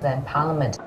than Parliament.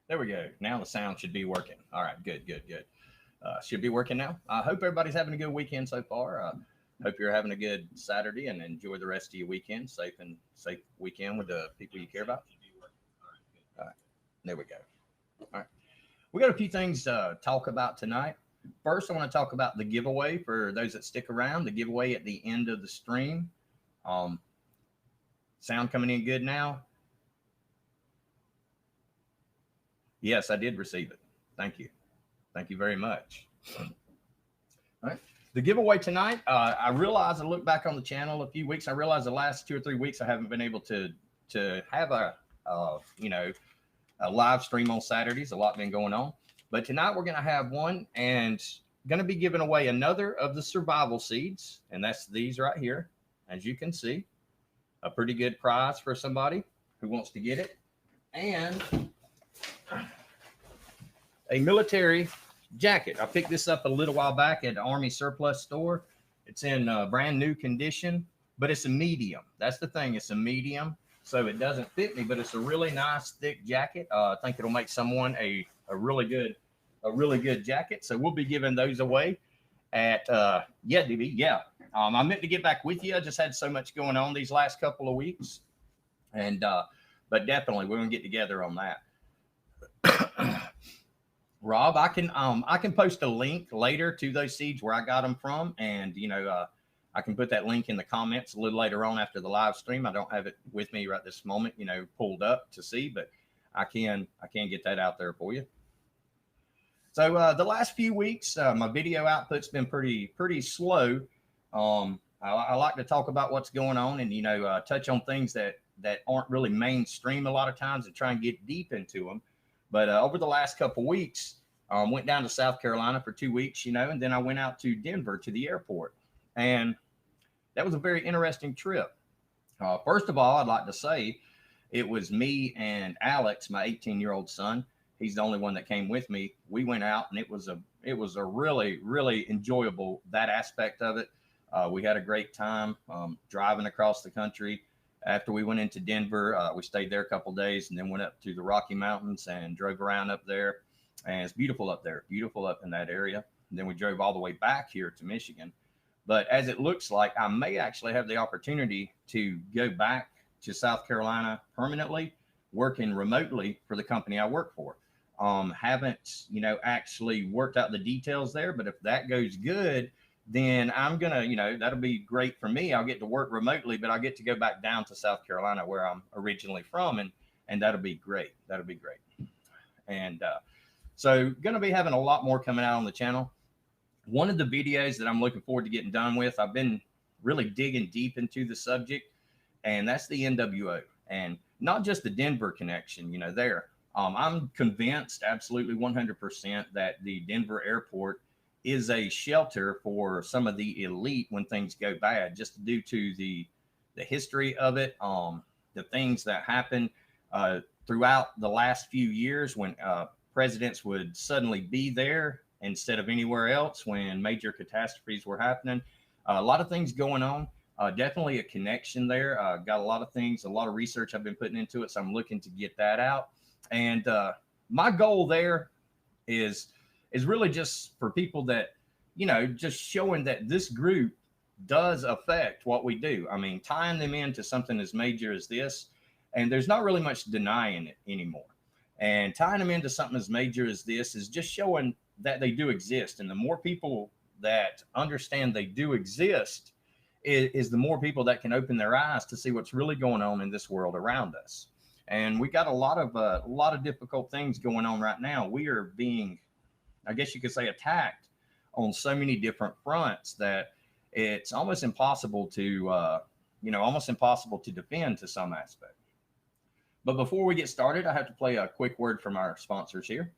There we go. Now the sound should be working. All right, good, good, good. Should be working now. I hope everybody's having a good weekend so far. Hope you're having a good Saturday and enjoy the rest of your weekend. Safe weekend with the people you care about. All right, there we go. All right, we got a few things to talk about tonight. First, I want to talk about the giveaway for those that stick around. The giveaway at the end of the stream. Um, Sound coming in good now? Yes, I did receive it. Thank you. Thank you very much. All right. The giveaway tonight, I realized I looked back on the channel a few weeks. I realized the last 2 or 3 weeks I haven't been able to have a live stream on Saturdays. A lot been going on, but tonight we're going to have one and going to be giving away another of the survival seeds, and that's these right here. As you can see, a pretty good prize for somebody who wants to get it, and a military jacket. I picked this up a little while back at the Army Surplus store. It's in brand new condition, but it's a medium. That's the thing. It's a medium, so it doesn't fit me, but it's a really nice thick jacket. I think it'll make someone a really good jacket. So we'll be giving those away at yeah, DB, yeah. I meant to get back with you. I just had so much going on these last couple of weeks, and but definitely we're gonna get together on that. Rob, I can post a link later to those seeds where I got them from, and I can put that link in the comments a little later on after the live stream. I don't have it with me right this moment, pulled up to see, but I can get that out there for you. So the last few weeks, my video output's been pretty slow. I like to talk about what's going on and touch on things that aren't really mainstream a lot of times and try and get deep into them. But over the last couple weeks, went down to South Carolina for 2 weeks, and then I went out to Denver to the airport, and that was a very interesting trip. First of all, I'd like to say it was me and Alex, my 18-year-old son. He's the only one that came with me. We went out, and it was a really enjoyable, that aspect of it. We had a great time driving across the country. After we went into Denver, we stayed there a couple of days and then went up to the Rocky Mountains and drove around up there. And it's beautiful up there, beautiful up in that area. And then we drove all the way back here to Michigan. But as it looks like, I may actually have the opportunity to go back to South Carolina permanently, working remotely for the company I work for. Haven't, actually worked out the details there, but if that goes good, then I'm going to, that'll be great for me. I'll get to work remotely, but I'll get to go back down to South Carolina where I'm originally from. And that'll be great. That'll be great. And so going to be having a lot more coming out on the channel. One of the videos that I'm looking forward to getting done with, I've been really digging deep into the subject, and that's the NWO, and not just the Denver connection, there. I'm convinced absolutely 100% that the Denver airport is a shelter for some of the elite when things go bad, just due to the history of it, the things that happen throughout the last few years when presidents would suddenly be there instead of anywhere else when major catastrophes were happening. A lot of things going on. Definitely a connection there. Got a lot of things, a lot of research I've been putting into it, so I'm looking to get that out. And my goal there is really just for people that, just showing that this group does affect what we do. I mean, tying them into something as major as this, and there's not really much denying it anymore. And tying them into something as major as this is just showing that they do exist. And the more people that understand they do exist is the more people that can open their eyes to see what's really going on in this world around us. And we got a lot of difficult things going on right now. We are being, I guess you could say, attacked on so many different fronts that it's almost impossible to, defend to some aspect. But before we get started, I have to play a quick word from our sponsors here.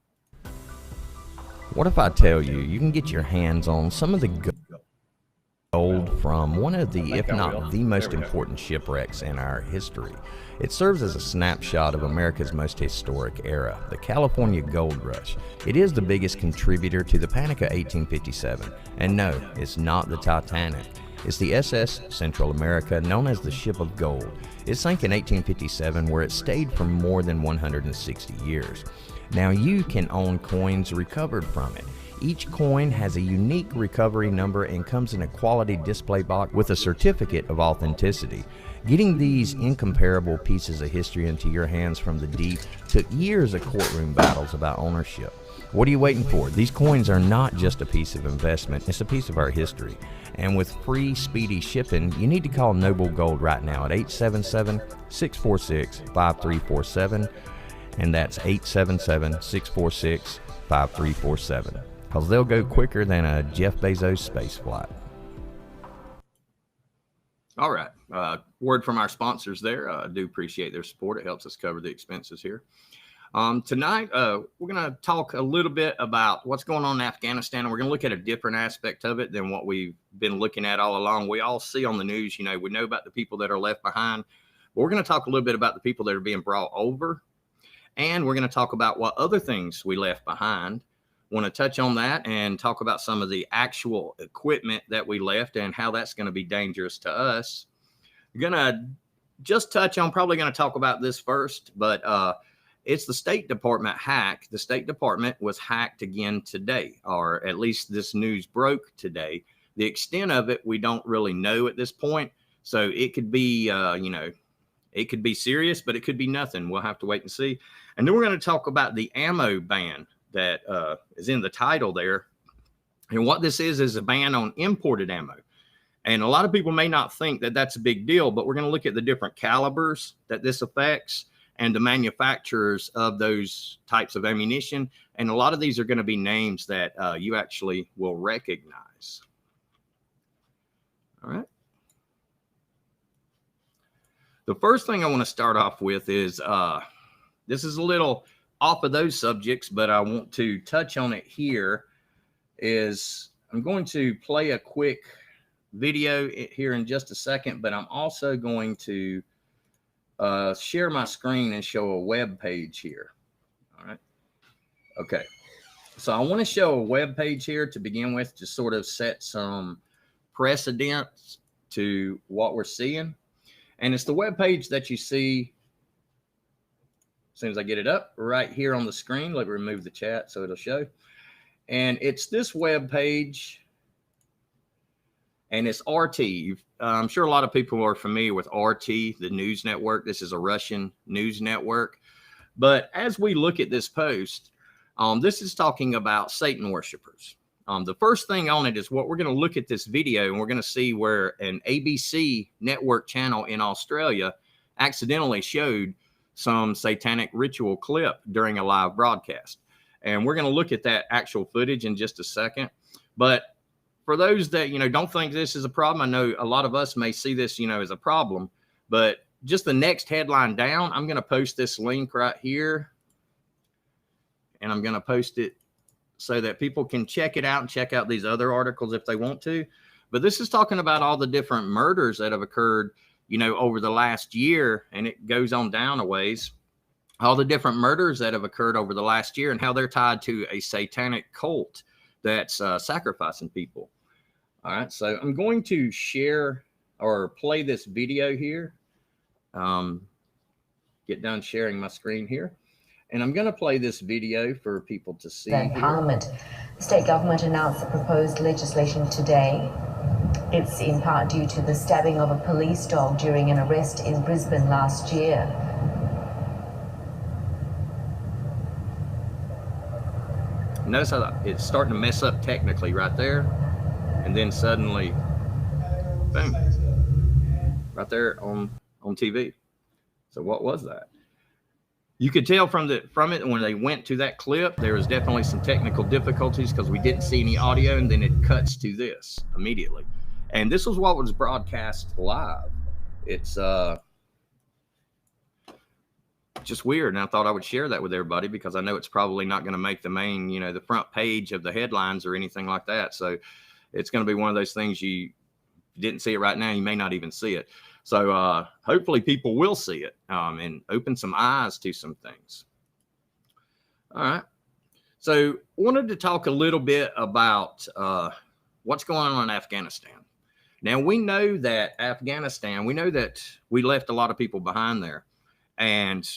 What if I tell you you can get your hands on some of the gold from one of the, if not the most important shipwrecks in our history? It serves as a snapshot of America's most historic era, the California Gold Rush. It is the biggest contributor to the Panic of 1857. And no, it's not the Titanic. It's the SS Central America, known as the Ship of Gold. It sank in 1857, where it stayed for more than 160 years. Now you can own coins recovered from it. Each coin has a unique recovery number and comes in a quality display box with a certificate of authenticity. Getting these incomparable pieces of history into your hands from the deep took years of courtroom battles about ownership. What are you waiting for? These coins are not just a piece of investment, it's a piece of our history. And with free, speedy shipping, you need to call Noble Gold right now at 877-646-5347. And that's 877-646-5347. Because they'll go quicker than a Jeff Bezos space flight. All right. Word from our sponsors there. I do appreciate their support. It helps us cover the expenses here. Tonight, we're going to talk a little bit about what's going on in Afghanistan, and we're going to look at a different aspect of it than what we've been looking at all along. We all see on the news, we know about the people that are left behind, but we're going to talk a little bit about the people that are being brought over, and we're going to talk about what other things we left behind. Want to touch on that and talk about some of the actual equipment that we left and how that's going to be dangerous to us. Gonna just touch on, probably going to talk about this first, but it's the State Department hack. The State Department was hacked again today, or at least this news broke today. The extent of it, we don't really know at this point. So it could be, it could be serious, but it could be nothing. We'll have to wait and see. And then we're going to talk about the ammo ban that is in the title there. And what this is a ban on imported ammo. And a lot of people may not think that that's a big deal, but we're going to look at the different calibers that this affects and the manufacturers of those types of ammunition. And a lot of these are going to be names that you actually will recognize. All right. The first thing I want to start off with is this is a little off of those subjects, but I want to touch on it here. Is I'm going to play a quick video here in just a second, but I'm also going to share my screen and show a web page here. All right. Okay. So I want to show a web page here to begin with, to sort of set some precedents to what we're seeing. And it's the web page that you see as soon as I get it up right here on the screen. Let me remove the chat so it'll show. And it's this web page. And it's RT. I'm sure a lot of people are familiar with RT, the news network. This is a Russian news network. But as we look at this post, this is talking about Satan worshipers. The first thing on it is what we're going to look at this video, and we're going to see where an ABC network channel in Australia accidentally showed some satanic ritual clip during a live broadcast. And we're going to look at that actual footage in just a second. But for those that, don't think this is a problem, I know a lot of us may see this, as a problem, but just the next headline down, I'm going to post this link right here, and I'm going to post it so that people can check it out and check out these other articles if they want to. But this is talking about all the different murders that have occurred, over the last year, and it goes on down a ways. All the different murders that have occurred over the last year and how they're tied to a satanic cult that's sacrificing people. All right, so I'm going to share or play this video here. Get done sharing my screen here. And I'm going to play this video for people to see. Then Parliament. The state government announced the proposed legislation today. It's in part due to the stabbing of a police dog during an arrest in Brisbane last year. Notice how it's starting to mess up technically right there. And then suddenly, boom, right there on TV. So what was that? You could tell from it when they went to that clip, there was definitely some technical difficulties because we didn't see any audio, and then it cuts to this immediately. And this was what was broadcast live. It's just weird, and I thought I would share that with everybody because I know it's probably not going to make the main, the front page of the headlines or anything like that. So it's going to be one of those things you didn't see it right now, you may not even see it. So hopefully people will see it and open some eyes to some things. All right. So wanted to talk a little bit about what's going on in Afghanistan. Now, we know that Afghanistan, we know that we left a lot of people behind there. And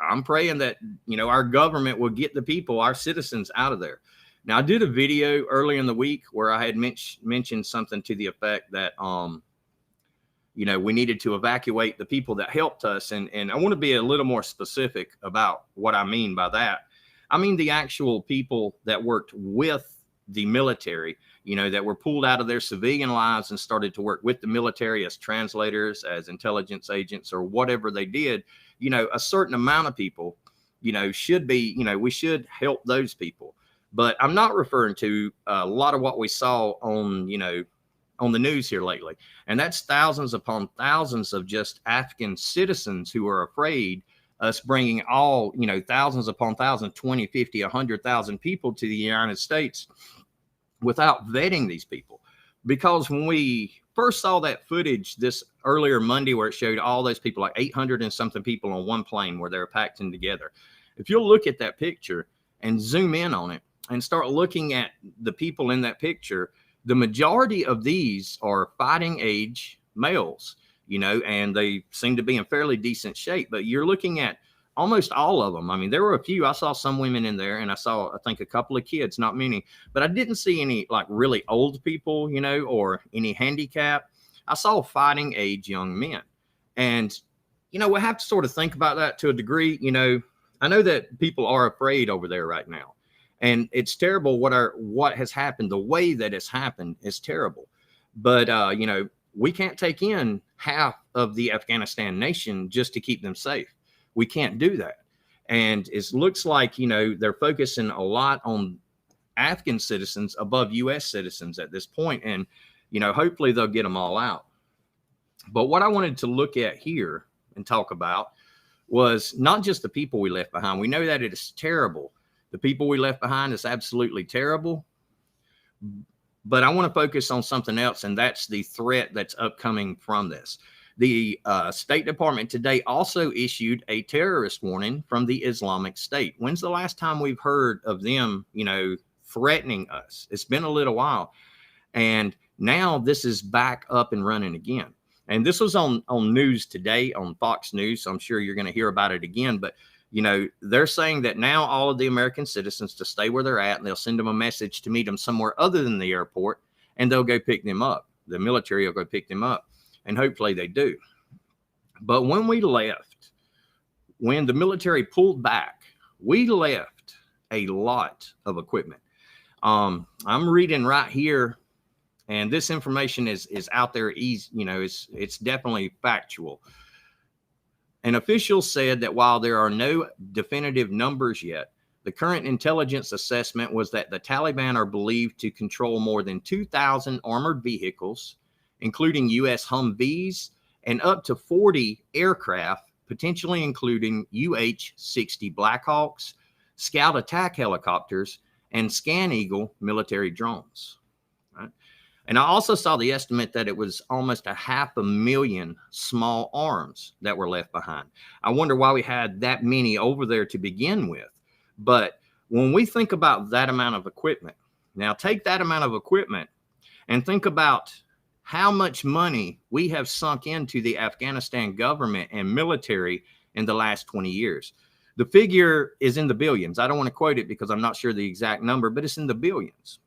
I'm praying that, our government will get the people, our citizens, out of there. Now, I did a video early in the week where I had mentioned something to the effect that, we needed to evacuate the people that helped us. And I want to be a little more specific about what I mean by that. I mean the actual people that worked with the military, that were pulled out of their civilian lives and started to work with the military as translators, as intelligence agents, or whatever they did. A certain amount of people, should be, we should help those people. But I'm not referring to a lot of what we saw on, on the news here lately. And that's thousands upon thousands of just Afghan citizens who are afraid us bringing all, thousands upon thousands, 20, 50, 100,000 people to the United States without vetting these people. Because when we first saw that footage this earlier Monday where it showed all those people, like 800 and something people on one plane where they were packed in together. If you'll look at that picture and zoom in on it and start looking at the people in that picture, the majority of these are fighting age males. you know, and they seem to be in fairly decent shape. But you're looking at almost all of them. I mean, there were a few. I saw some women in there, and I saw, I think, a couple of kids, not many, but I didn't see any like really old people, you know, or any handicap. I saw fighting age young men. And, you know, we have to sort of think about that to a degree. You know, I know that people are afraid over there right now, and it's terrible what has happened. The way that it's happened is terrible. But, you know, we can't take in half of the Afghanistan nation just to keep them safe. We can't do that. And it looks like, you know, they're focusing a lot on Afghan citizens above U.S. citizens at this point. And, you know, hopefully they'll get them all out. But what I wanted to look at here and talk about was not just the people we left behind. We know that it is terrible. The people we left behind is absolutely terrible. But I want to focus on something else, and that's the threat that's upcoming from this. The State Department today also issued a terrorist warning from the Islamic State. When's the last time we've heard of them, you know, threatening us? It's been a little while. And now this is back up and running again. And this was on news today on Fox News. So I'm sure you're going to hear about it again. But, you know, they're saying that now all of the American citizens to stay where they're at, and they'll send them a message to meet them somewhere other than the airport, and they'll go pick them up. The military will go pick them up. And hopefully they do. But when we left, when the military pulled back, we left a lot of equipment. I'm reading right here, and this information is out there. Easy, you know, it's definitely factual. An official said that while there are no definitive numbers yet, the current intelligence assessment was that the Taliban are believed to control more than 2,000 armored vehicles, including U.S. Humvees, and up to 40 aircraft, potentially including UH-60 Blackhawks, Scout attack helicopters, and Scan Eagle military drones. Right? And I also saw the estimate that it was almost 500,000 small arms that were left behind. I wonder why we had that many over there to begin with. But when we think about that amount of equipment, now take that amount of equipment and think about how much money we have sunk into the Afghanistan government and military in the last 20 years. The figure is in the billions. I don't want to quote it because I'm not sure the exact number, but it's in the billions.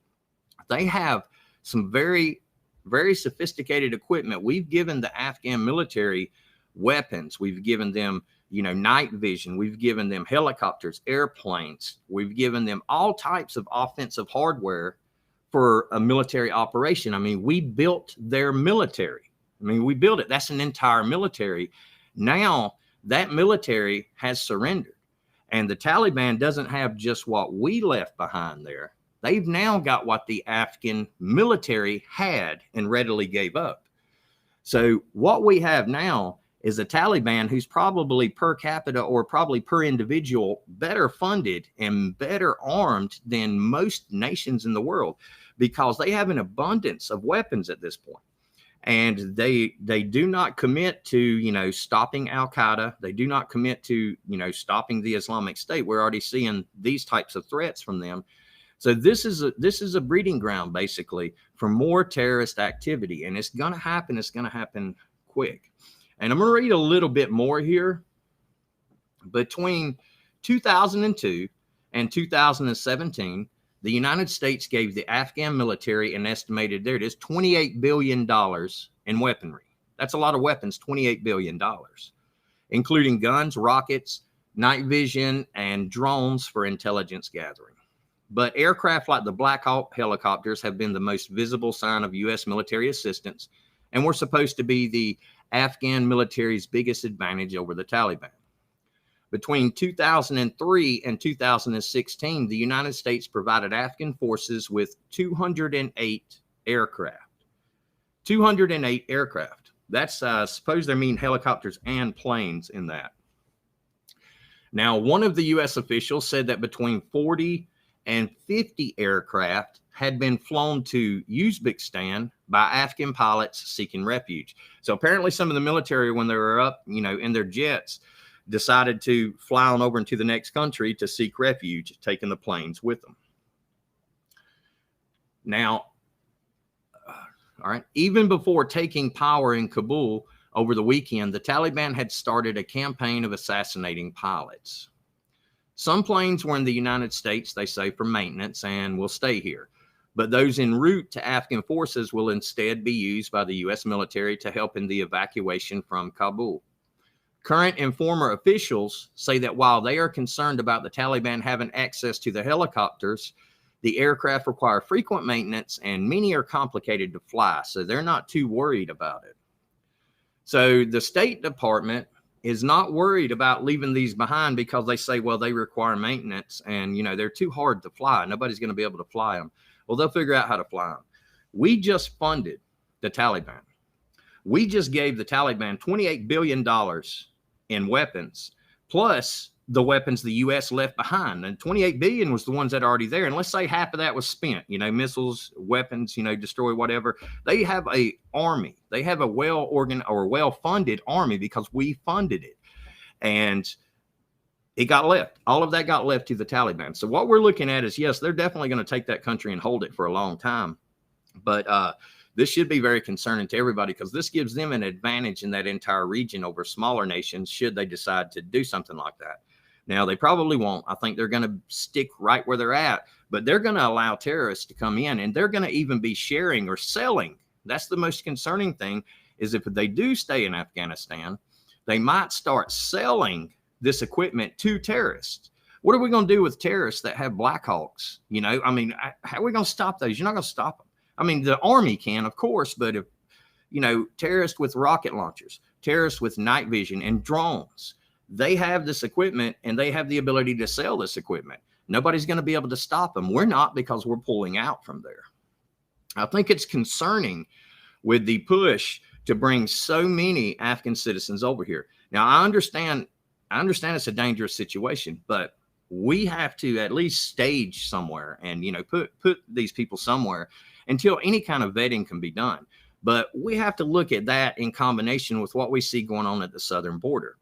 They have some very, very sophisticated equipment. We've given the Afghan military weapons. We've given them, you know, night vision. We've given them helicopters, airplanes. We've given them all types of offensive hardware for a military operation. I mean, we built their military. I mean, we built it. That's an entire military. Now that military has surrendered, and the Taliban doesn't have just what we left behind there. They've now got what the Afghan military had and readily gave up. So what we have now is a Taliban who's probably per capita or probably per individual better funded and better armed than most nations in the world, because they have an abundance of weapons at this point. And they do not commit to, you know, stopping Al-Qaeda. They do not commit to, you know, stopping the Islamic State. We're already seeing these types of threats from them. So this is a breeding ground, basically, for more terrorist activity. And it's going to happen. It's going to happen quick. And I'm going to read a little bit more here. Between 2002 and 2017, the United States gave the Afghan military an estimated, there it is, $28 billion in weaponry. That's a lot of weapons, $28 billion, including guns, rockets, night vision, and drones for intelligence gathering. But aircraft like the Black Hawk helicopters have been the most visible sign of U.S. military assistance, and were supposed to be the Afghan military's biggest advantage over the Taliban. Between 2003 and 2016, the United States provided Afghan forces with 208 aircraft. 208 aircraft. That's, suppose they mean helicopters and planes in that. Now, one of the U.S. officials said that between 40 and 50 aircraft had been flown to Uzbekistan by Afghan pilots seeking refuge. So apparently some of the military, when they were up, you know, in their jets, decided to fly on over into the next country to seek refuge, taking the planes with them. Now, all right, even before taking power in Kabul, over the weekend, the Taliban had started a campaign of assassinating pilots. Some planes were in the United States, they say, for maintenance and will stay here. But those en route to Afghan forces will instead be used by the U.S. military to help in the evacuation from Kabul. Current and former officials say that while they are concerned about the Taliban having access to the helicopters, the aircraft require frequent maintenance and many are complicated to fly, so they're not too worried about it. So the State Department is not worried about leaving these behind because they say, well, they require maintenance and, they're too hard to fly. Nobody's going to be able to fly them. Well, they'll figure out how to fly them. We just funded the Taliban. We just gave the Taliban $28 billion in weapons, plus the weapons the U.S. left behind. And $28 billion was the ones that are already there. And let's say half of that was spent, missiles, weapons, destroy whatever. They have a army. They have a well-organized or well-funded army because we funded it. And it got left. All of that got left to the Taliban. So what we're looking at is, yes, they're definitely going to take that country and hold it for a long time. But this should be very concerning to everybody because this gives them an advantage in that entire region over smaller nations should they decide to do something like that. Now, they probably won't. I think they're going to stick right where they're at, but they're going to allow terrorists to come in and they're going to even be sharing or selling. That's the most concerning thing is if they do stay in Afghanistan, they might start selling this equipment to terrorists. What are we going to do with terrorists that have Black Hawks? How are we going to stop those? You're not going to stop them. I mean, the army can, of course, but if, terrorists with rocket launchers, terrorists with night vision and drones, they have this equipment and they have the ability to sell this equipment. Nobody's going to be able to stop them. We're not because we're pulling out from there. I think it's concerning with the push to bring so many Afghan citizens over here. Now, I understand it's a dangerous situation, but we have to at least stage somewhere and, put these people somewhere until any kind of vetting can be done. But we have to look at that in combination with what we see going on at the southern border.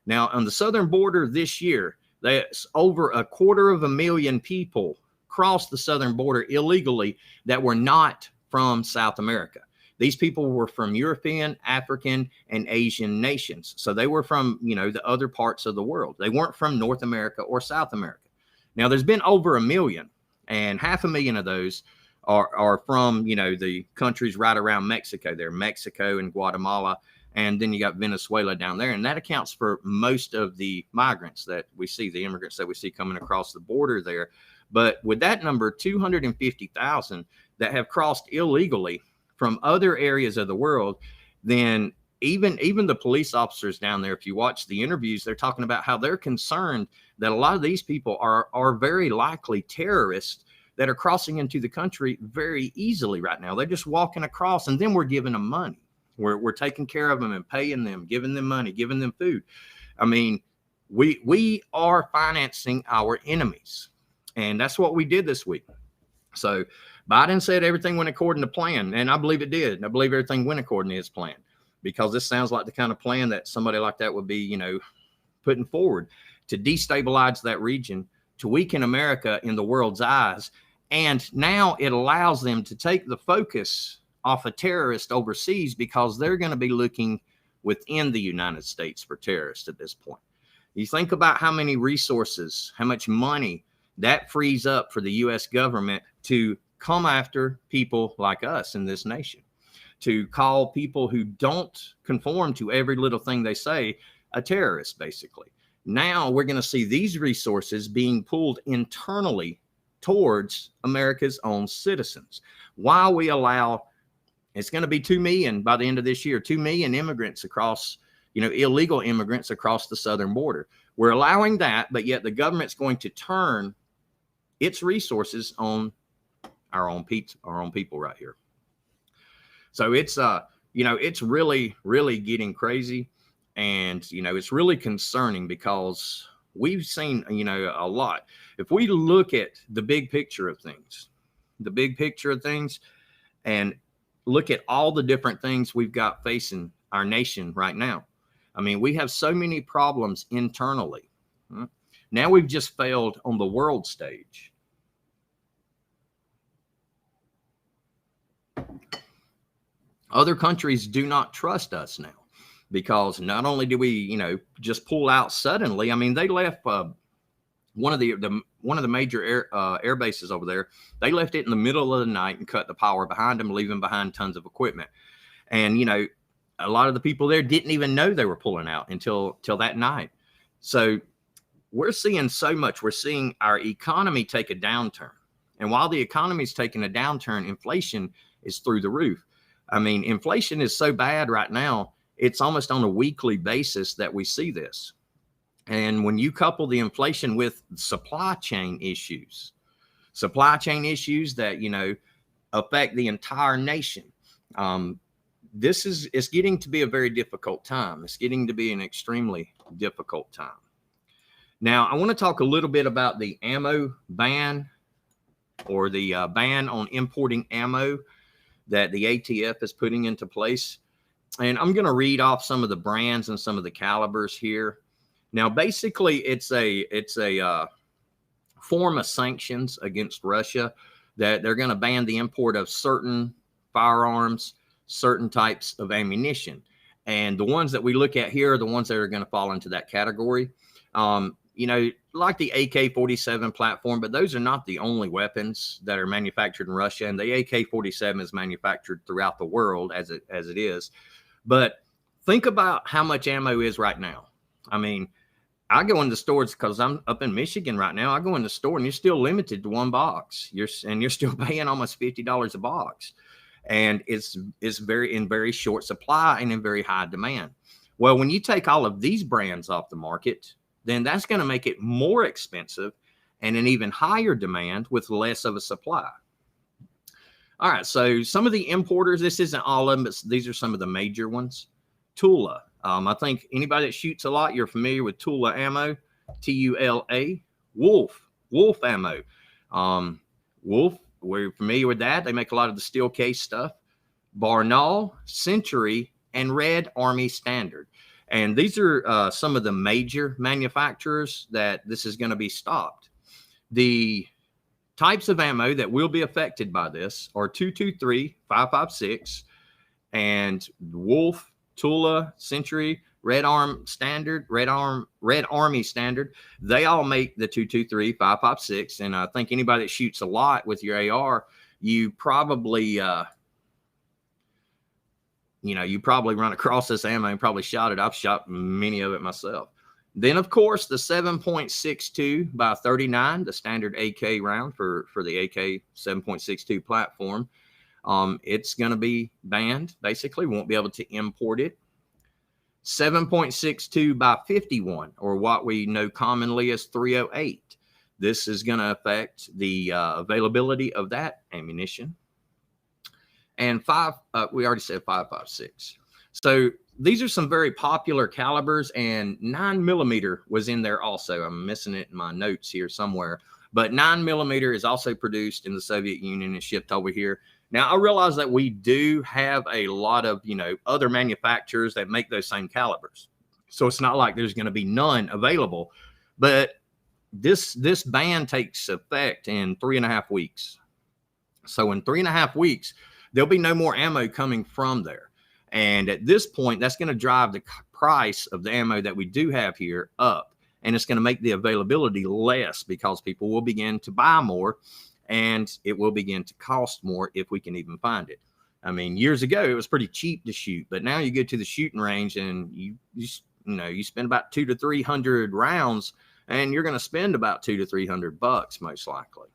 Now, on the southern border this year, that's over 250,000 people crossed the southern border illegally that were not from South America. These people were from European, African, and Asian nations. So they were from, the other parts of the world. They weren't from North America or South America. Now, there's been over 1 million, and 500,000 of those are from, the countries right around Mexico there, Mexico and Guatemala. And then you got Venezuela down there. And that accounts for most of the migrants that we see, the immigrants that we see coming across the border there. But with that number, 250,000 that have crossed illegally from other areas of the world, then even the police officers down there, if you watch the interviews, they're talking about how they're concerned that a lot of these people are very likely terrorists that are crossing into the country very easily right now. They're just walking across and then we're giving them money. We're taking care of them and paying them, giving them money, giving them food. I mean, we are financing our enemies. And that's what we did this week. So Biden said everything went according to plan. And I believe it did. I believe everything went according to his plan because this sounds like the kind of plan that somebody like that would be, putting forward to destabilize that region, to weaken America in the world's eyes. And now it allows them to take the focus off a terrorist overseas because they're going to be looking within the United States for terrorists at this point. You think about how many resources, how much money that frees up for the U.S. government to come after people like us in this nation, to call people who don't conform to every little thing they say a terrorist, basically. Now we're going to see these resources being pulled internally towards America's own citizens while we allow. It's going to be 2 million by the end of this year, 2 million immigrants across, illegal immigrants across the southern border. We're allowing that, but yet the government's going to turn its resources on our own people right here. So it's, it's really, really getting crazy. And, it's really concerning because we've seen, a lot. If we look at the big picture of things, and look at all the different things we've got facing our nation right now. I mean, we have so many problems internally. Now we've just failed on the world stage. Other countries do not trust us now. because not only do we, just pull out suddenly. I mean, they left one of the major air bases over there. They left it in the middle of the night and cut the power behind them, leaving behind tons of equipment. And a lot of the people there didn't even know they were pulling out until that night. So we're seeing so much. We're seeing our economy take a downturn. And while the economy is taking a downturn, inflation is through the roof. I mean, inflation is so bad right now, it's almost on a weekly basis that we see this. And when you couple the inflation with supply chain issues that, affect the entire nation, it's getting to be a very difficult time. It's getting to be an extremely difficult time. Now, I want to talk a little bit about the ammo ban, or the ban on importing ammo that the ATF is putting into place. And I'm going to read off some of the brands and some of the calibers here. Now, basically, it's a form of sanctions against Russia, that they're going to ban the import of certain firearms, certain types of ammunition. And the ones that we look at here are the ones that are going to fall into that category. Like the AK-47 platform, but those are not the only weapons that are manufactured in Russia. And the AK-47 is manufactured throughout the world as it is. But think about how much ammo is right now. I mean, I go into stores, because I'm up in Michigan right now. I go in the store and you're still limited to one box. You're still paying almost $50 a box. And it's in very short supply and in very high demand. Well, when you take all of these brands off the market, then that's going to make it more expensive and an even higher demand with less of a supply. All right, so some of the importers, this isn't all of them, but these are some of the major ones. Tula. I think anybody that shoots a lot, you're familiar with Tula ammo, T-U-L-A. Wolf ammo. Wolf, we're familiar with that. They make a lot of the steel case stuff. Barnaul, Century, and Red Army Standard. And these are some of the major manufacturers that this is going to be stopped. The types of ammo that will be affected by this are 223, 5.56, and Wolf, Tula, Century, Red Army Standard. They all make the 223, 5.56, and I think anybody that shoots a lot with your AR, you probably you probably run across this ammo and probably shot it. I've shot many of it myself. Then, of course, the 7.62 by 39, the standard AK round for the AK 7.62 platform. It's going to be banned. Basically, won't be able to import it. 7.62 by 51, or what we know commonly as 308. This is going to affect the availability of that ammunition. And we already said 5.56. So these are some very popular calibers, and 9mm was in there also. I'm missing it in my notes here somewhere. But 9mm is also produced in the Soviet Union and shipped over here. Now, I realize that we do have a lot of, other manufacturers that make those same calibers. So it's not like there's going to be none available. But this ban takes effect in 3.5 weeks. So in 3.5 weeks, there'll be no more ammo coming from there. And at this point, that's going to drive the price of the ammo that we do have here up. And it's going to make the availability less, because people will begin to buy more, and it will begin to cost more if we can even find it. I mean, years ago, it was pretty cheap to shoot, but now you go to the shooting range and you spend about 200 to 300 rounds, and you're going to spend about $200 to $300 most likely.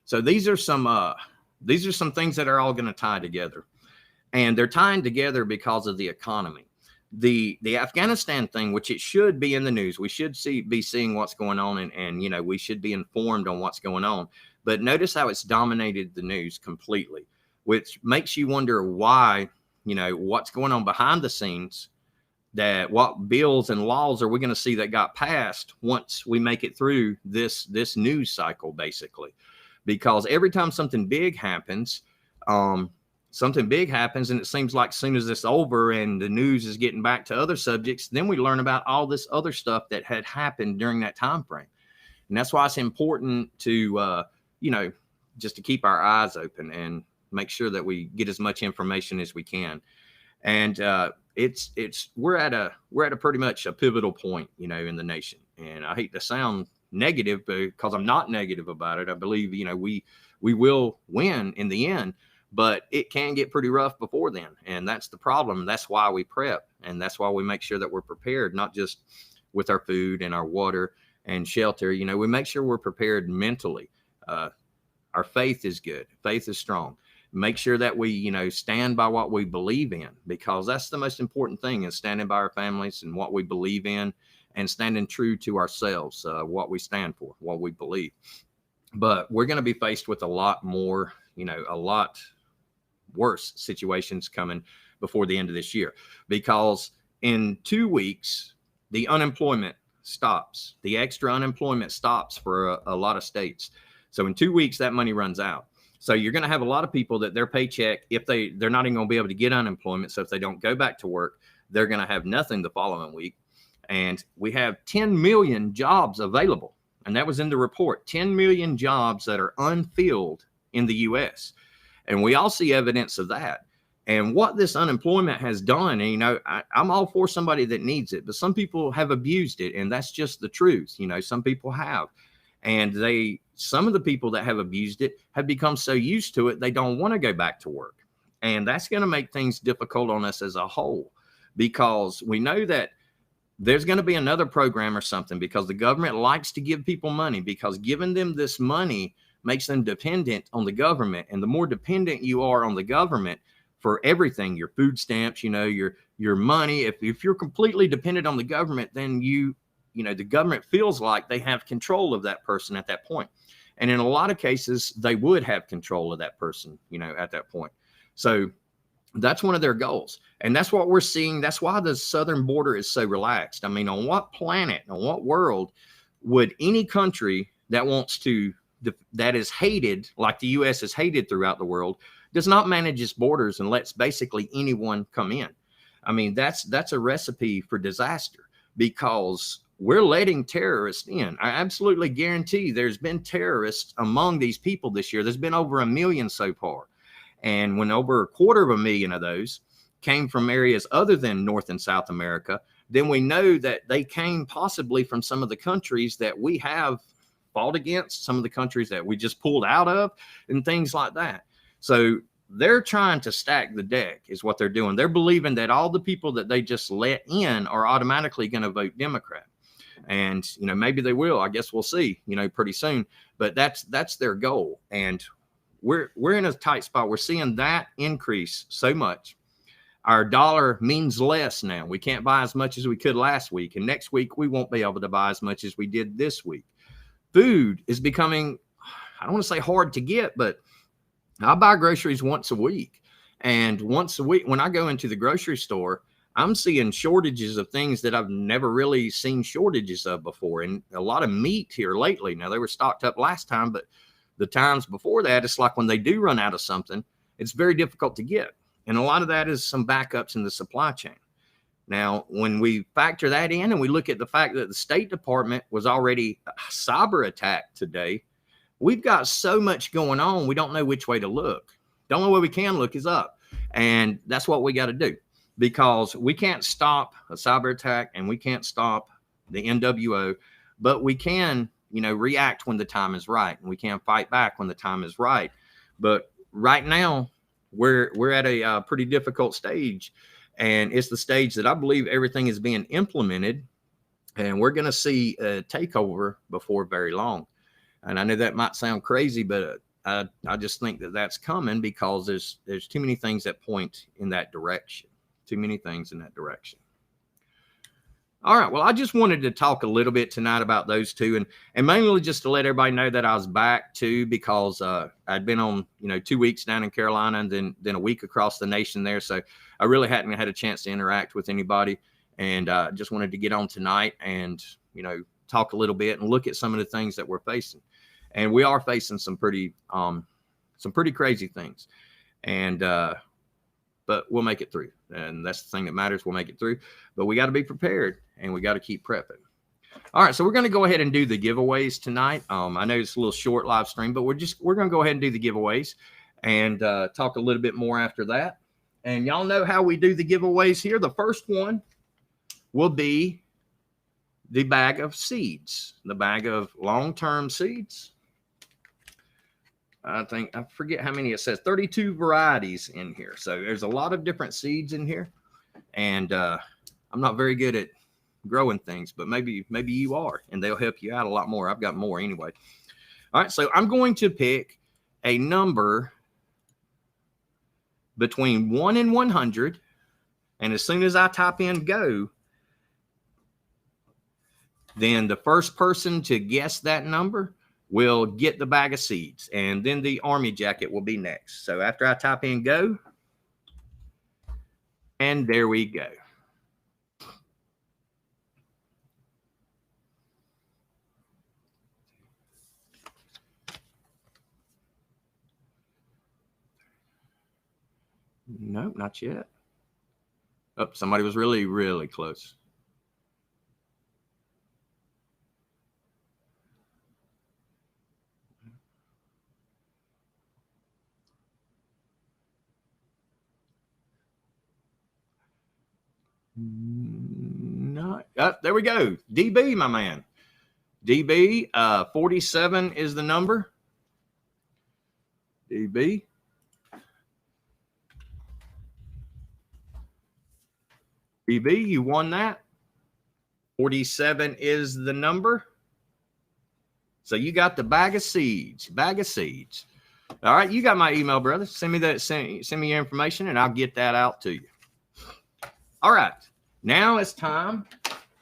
So these are some things that are all going to tie together, and they're tying together because of the economy. The Afghanistan thing, which it should be in the news, we should be seeing what's going on, and we should be informed on what's going on. But notice how it's dominated the news completely, which makes you wonder why, what's going on behind the scenes. That what bills and laws are we going to see that got passed once we make it through this news cycle, basically. Because every time something big happens, and it seems like as soon as it's over and the news is getting back to other subjects, then we learn about all this other stuff that had happened during that time frame. And that's why it's important to, just to keep our eyes open and make sure that we get as much information as we can. And we're at a pretty much a pivotal point, you know, in the nation. And I hate to sound negative because I'm not negative about it. I believe, you know, we will win in the end, but it can get pretty rough before then. And that's the problem. That's why we prep. And that's why we make sure that we're prepared, not just with our food and our water and shelter. You know, we make sure we're prepared mentally. Our faith is good. Faith is strong. Make sure that we, you know, stand by what we believe in, because that's the most important thing, is standing by our families and what we believe in, and standing true to ourselves, what we stand for, what we believe. But we're going to be faced with a lot more, you know, a lot worse situations coming before the end of this year, because in 2 weeks, the unemployment stops. The extra unemployment stops for a lot of states. So in 2 weeks, that money runs out. So you're going to have a lot of people that their paycheck, if they're not even going to be able to get unemployment. So if they don't go back to work, they're going to have nothing the following week. And we have 10 million jobs available. And that was in the report, 10 million jobs that are unfilled in the U.S. And we all see evidence of that. And what this unemployment has done, and, you know, I'm all for somebody that needs it, but some people have abused it. And that's just the truth. You know, some people have. And some of the people that have abused it have become so used to it, they don't want to go back to work. And that's going to make things difficult on us as a whole, because we know that there's going to be another program or something, because the government likes to give people money, because giving them this money makes them dependent on the government. And the more dependent you are on the government for everything, your food stamps, you know, your money, if you're completely dependent on the government, then you know, the government feels like they have control of that person at that point. And in a lot of cases, they would have control of that person, you know, at that point. So that's one of their goals. And that's what we're seeing. That's why the southern border is so relaxed. I mean, on what planet, on what world would any country that that is hated, like the U.S. is hated throughout the world, does not manage its borders and lets basically anyone come in? I mean, that's a recipe for disaster, because we're letting terrorists in. I absolutely guarantee there's been terrorists among these people this year. There's been over 1 million so far. And when over 250,000 of those came from areas other than North and South America, then we know that they came possibly from some of the countries that we have fought against, some of the countries that we just pulled out of, and things like that. So they're trying to stack the deck is what they're doing. They're believing that all the people that they just let in are automatically going to vote Democrat. And, you know, maybe they will. I guess we'll see, you know, pretty soon. But that's their goal. And we're in a tight spot. We're seeing that increase so much. Our dollar means less now. We can't buy as much as we could last week. And next week, we won't be able to buy as much as we did this week. Food is becoming, I don't want to say hard to get, but I buy groceries once a week. And once a week, when I go into the grocery store, I'm seeing shortages of things that I've never really seen shortages of before. And a lot of meat here lately. Now, they were stocked up last time, but the times before that, it's like when they do run out of something, it's very difficult to get. And a lot of that is some backups in the supply chain. Now, when we factor that in and we look at the fact that the State Department was already cyber attacked today, we've got so much going on, we don't know which way to look. The only way we can look is up. And that's what we got to do, because we can't stop a cyber attack and we can't stop the NWO, but we can, you know, react when the time is right, and we can fight back when the time is right. But right now, we're at a pretty difficult stage, and it's the stage that I believe everything is being implemented, and we're going to see a takeover before very long. And I know that might sound crazy, but I just think that that's coming, because there's too many things that point in that direction. Too many things in that direction. All right. Well, I just wanted to talk a little bit tonight about those two, and mainly just to let everybody know that I was back too, because I'd been on, 2 weeks down in Carolina, and then a week across the nation there. So I really hadn't had a chance to interact with anybody, and just wanted to get on tonight and, talk a little bit and look at some of the things that we're facing. And we are facing some pretty crazy things, but we'll make it through. And that's the thing that matters. We'll make it through, but we got to be prepared, and we got to keep prepping. All right. So we're going to go ahead and do the giveaways tonight. I know it's a little short live stream, but we're going to go ahead and do the giveaways and talk a little bit more after that. And y'all know how we do the giveaways here. The first one will be the bag of seeds, the bag of long-term seeds. I forget how many it says, 32 varieties in here. So there's a lot of different seeds in here. And I'm not very good at growing things, but maybe you are, and they'll help you out a lot more. I've got more anyway. All right, so I'm going to pick a number between 1 and 100. And as soon as I type in go, then the first person to guess that number will get the bag of seeds, and then the army jacket will be next. So after I type in go, and there we go. Nope, not yet. Oh, somebody was really, really close. No, there we go. DB, my man. DB, 47 is the number. DB. DB, you won that. 47 is the number. So you got the bag of seeds. Bag of seeds. All right, you got my email, brother. Send me that. Send me your information, and I'll get that out to you. All right, now it's time,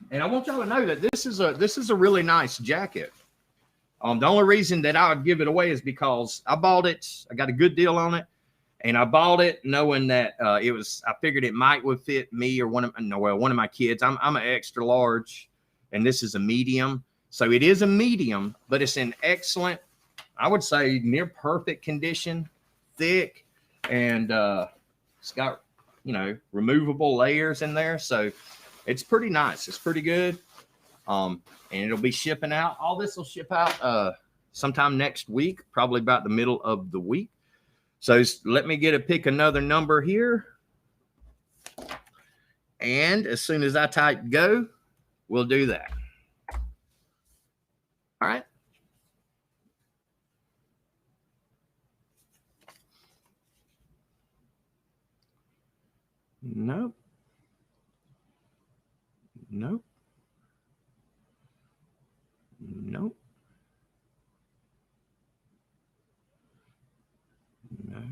and I want y'all to know that this is a really nice jacket. The only reason that I would give it away is because I bought it. I got a good deal on it, and I bought it knowing that I figured it would fit me or one of my kids. I'm an extra large, and this is a medium, so it is a medium, but it's in excellent, I would say, near perfect condition, thick, and it's got, removable layers in there. So it's pretty nice. It's pretty good. And it'll be shipping out. All this will ship out sometime next week, probably about the middle of the week. So let me pick another number here. And as soon as I type go, we'll do that. All right. Nope. Nope. Nope. No.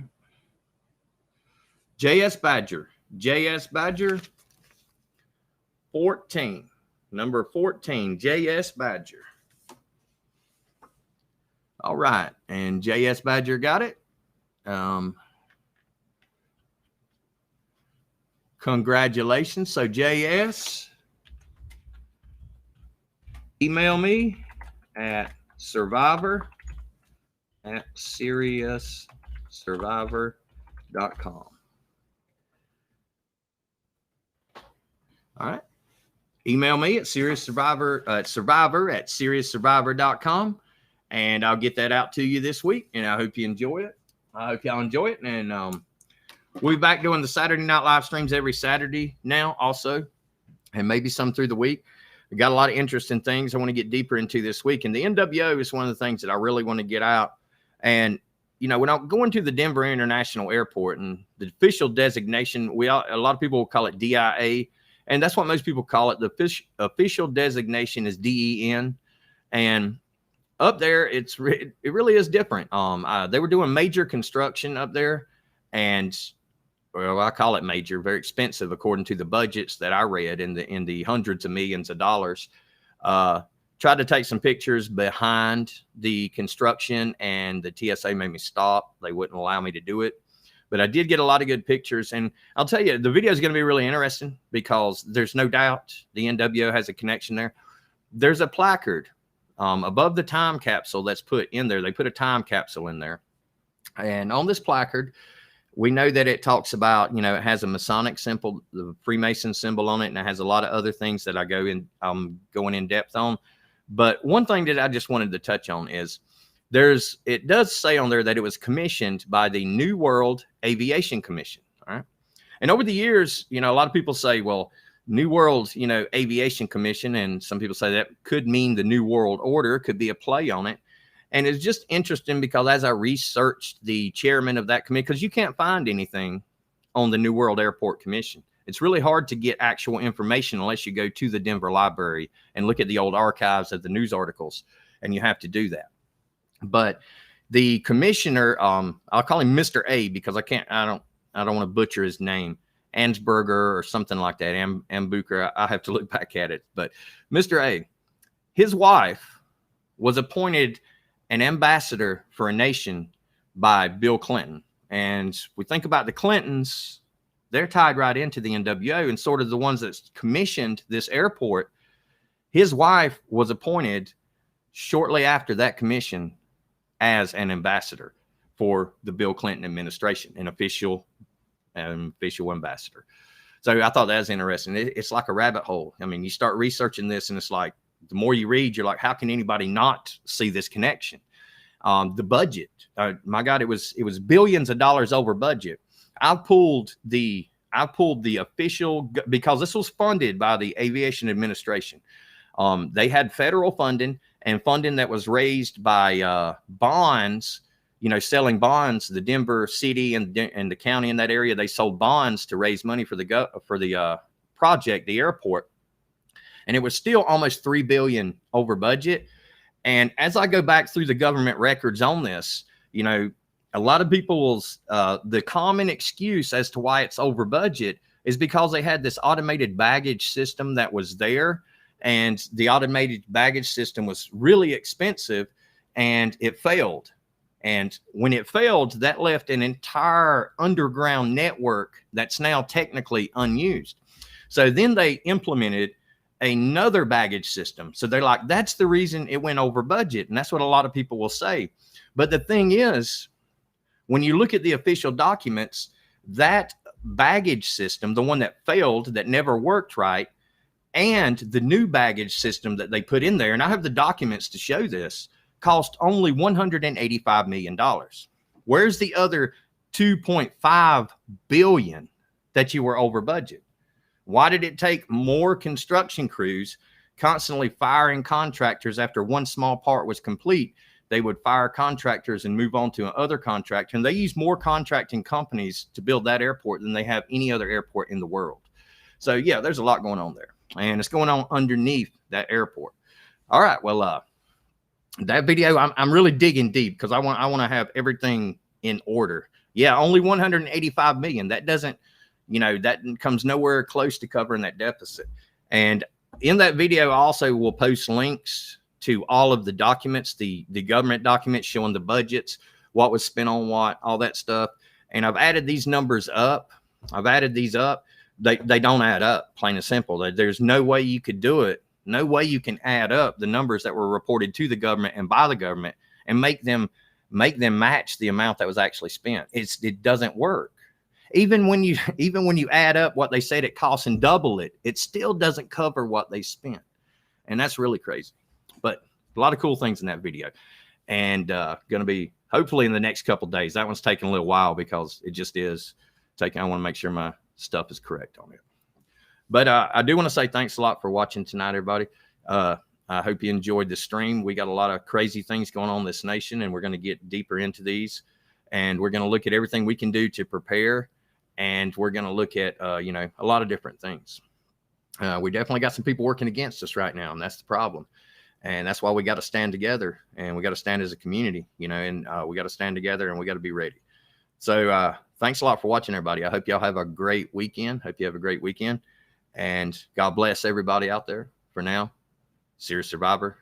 JS Badger. JS Badger 14. Number 14. JS Badger. All right. And JS Badger got it. Congratulations. So JS, email me at survivor@SeriousSurvivor.com. All right. Email me at survivor@SeriousSurvivor.com, and I'll get that out to you this week. And I hope you enjoy it. I hope y'all enjoy it. And we'll be back doing the Saturday night live streams every Saturday now also, and maybe some through the week. We got a lot of interesting things I want to get deeper into this week. And the NWO is one of the things that I really want to get out. And, when I'm going to the Denver International Airport, and the official designation, a lot of people will call it DIA. And that's what most people call it. The official designation is DEN. And up there, it really is different. They were doing major construction up there. And, well, I call it major, very expensive according to the budgets that I read in the hundreds of millions of dollars. Tried to take some pictures behind the construction, and the TSA made me stop. They wouldn't allow me to do it. But I did get a lot of good pictures. And I'll tell you, the video is going to be really interesting because there's no doubt the NWO has a connection there. There's a placard above the time capsule that's put in there. They put a time capsule in there. And on this placard, we know that it talks about, it has a Masonic symbol, the Freemason symbol on it, and it has a lot of other things that I'm going in depth on. But one thing that I just wanted to touch on is it does say on there that it was commissioned by the New World Aviation Commission. All right. And over the years, you know, a lot of people say, well, New World, you know, Aviation Commission, and some people say that could mean the New World Order, could be a play on it. And it's just interesting because as I researched the chairman of that committee, because you can't find anything on the New World Airport Commission. It's really hard to get actual information unless you go to the Denver Library and look at the old archives of the news articles, and you have to do that. But the commissioner, I'll call him Mr. A because I don't want to butcher his name, Ansberger or something like that, Ambuker. I have to look back at it. But Mr. A, his wife was appointed an ambassador for a nation by Bill Clinton. And we think about the Clintons, they're tied right into the NWO and sort of the ones that commissioned this airport. His wife was appointed shortly after that commission as an ambassador for the Bill Clinton administration, an official ambassador. So I thought that was interesting. It's like a rabbit hole. I mean, you start researching this and it's like, the more you read, you're like, how can anybody not see this connection? The budget, my God, it was billions of dollars over budget. I pulled the official, because this was funded by the Aviation Administration. They had federal funding and funding that was raised by bonds, you know, selling bonds. The Denver city and the county in that area, they sold bonds to raise money for the project, the airport. And it was still almost $3 billion over budget. And as I go back through the government records on this, you know, a lot of people's the common excuse as to why it's over budget is because they had this automated baggage system that was there, and the automated baggage system was really expensive, and it failed. And when it failed, that left an entire underground network that's now technically unused. So then they implemented another baggage system. So they're like, that's the reason it went over budget. And that's what a lot of people will say. But the thing is, when you look at the official documents, that baggage system, the one that failed, that never worked right, and the new baggage system that they put in there, and I have the documents to show this, cost only $185 million. Where's the other $2.5 billion that you were over budget? Why did it take more construction crews constantly firing contractors after one small part was complete? They would fire contractors and move on to another contractor. And they use more contracting companies to build that airport than they have any other airport in the world. So yeah, there's a lot going on there, and it's going on underneath that airport. All right. Well, that video, I'm really digging deep because I want to have everything in order. Yeah. Only 185 million. That doesn't, you know, that comes nowhere close to covering that deficit. And in that video, I also will post links to all of the documents, the government documents showing the budgets, what was spent on what, all that stuff. And I've added these numbers up. I've added these up. They don't add up, plain and simple. There's no way you could do it. No way you can add up the numbers that were reported to the government and by the government and make them match the amount that was actually spent. It doesn't work. Even when you add up what they said it costs and double it, it still doesn't cover what they spent. And that's really crazy. But a lot of cool things in that video. And going to be hopefully in the next couple of days. That one's taking a little while because it just is taking, I want to make sure my stuff is correct on it. But I do want to say thanks a lot for watching tonight, everybody. I hope you enjoyed the stream. We got a lot of crazy things going on in this nation, and we're going to get deeper into these. And we're going to look at everything we can do to prepare. And we're going to look at, you know, a lot of different things. We definitely got some people working against us right now, and that's the problem. And that's why we got to stand together, and we got to stand as a community, you know, and we got to stand together, and we got to be ready. So thanks a lot for watching, everybody. I hope y'all have a great weekend. Hope you have a great weekend. And God bless everybody out there. For now, Serious Survivor